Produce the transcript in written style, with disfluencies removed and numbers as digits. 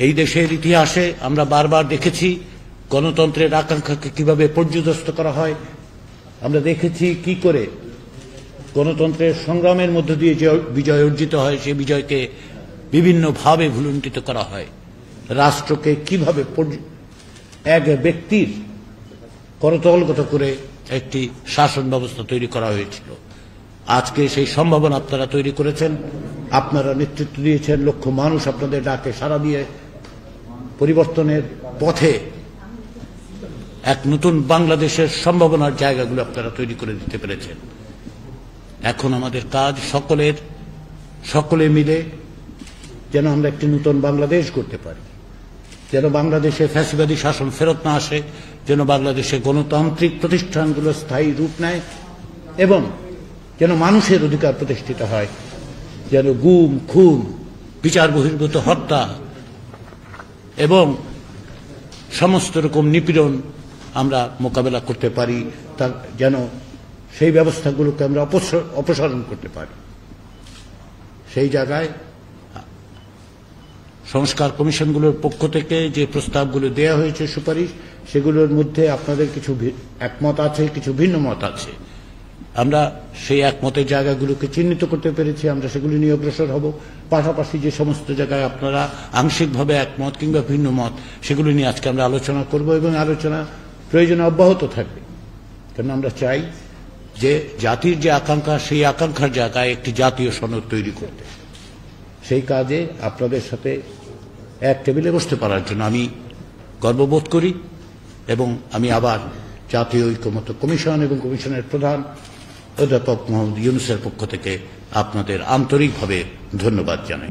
এই দেশের ইতিহাসে আমরা বারবার দেখেছি গণতন্ত্রের আকাঙ্ক্ষাকে কিভাবে পর্যুদস্ত করা হয়। আমরা দেখেছি কি করে গণতন্ত্রের সংগ্রামের মধ্য দিয়ে যে বিজয় অর্জিত হয় সেই বিজয়কে বিভিন্নভাবে ভুলুণ্ঠিত করা হয়। রাষ্ট্রকে কিভাবে এক ব্যক্তির করতলগত করে একটি শাসন ব্যবস্থা তৈরি করা হয়েছিল। আজকে সেই সম্ভাবনা আপনারা তৈরি করেছেন, আপনারা নেতৃত্ব দিয়েছেন, লক্ষ মানুষ আপনাদের ডাকে সাড়া দিয়ে পরিবর্তনের পথে এক নতুন বাংলাদেশের সম্ভাবনার জায়গাগুলো আপনারা তৈরি করে দিতে পেরেছেন। এখন আমাদের কাজ সকলে মিলে যেন আমরা একটি নতুন বাংলাদেশ করতে পারি, যেন বাংলাদেশে ফ্যাসিবাদী শাসন ফেরত না আসে, যেন বাংলাদেশে গণতান্ত্রিক প্রতিষ্ঠানগুলো স্থায়ী রূপ নেয় এবং যেন মানুষের অধিকার প্রতিষ্ঠিত হয়, যেন গুম, খুন, বিচার বহির্ভূত হত্যা এবং সমস্ত রকম নিপীড়ন আমরা মোকাবেলা করতে পারি, যেন সেই ব্যবস্থাগুলোকে আমরা অপসারণ করতে পারি। সেই জায়গায় সংস্কার কমিশনগুলোর পক্ষ থেকে যে প্রস্তাবগুলো দেয়া হয়েছে, সুপারিশ, সেগুলোর মধ্যে আপনাদের কিছু একমত আছে, কিছু ভিন্ন মত আছে। আমরা সেই একমতের জায়গাগুলোকে চিহ্নিত করতে পেরেছি, আমরা সেগুলি নিয়ে অগ্রসর হব। পাশাপাশি যে সমস্ত জায়গায় আপনারা আংশিকভাবে একমত কিংবা ভিন্ন মত, সেগুলো নিয়ে আজকে আমরা আলোচনা করব এবং আলোচনা প্রয়োজনে অব্যাহত থাকবে। কারণ আমরা চাই যে জাতির যে আকাঙ্ক্ষা, সেই আকাঙ্ক্ষার জায়গায় একটি জাতীয় সনদ তৈরি করতে। সেই কাজে আপনাদের সাথে এক টেবিলে বসতে পারার জন্য আমি গর্ববোধ করি এবং আমি আবার জাতীয় ঐকমত্য কমিশন এবং কমিশনের প্রধান অধ্যাপক মোহাম্মদ ইউনূসের পক্ষ থেকে আপনাদের আন্তরিকভাবে ধন্যবাদ জানাই।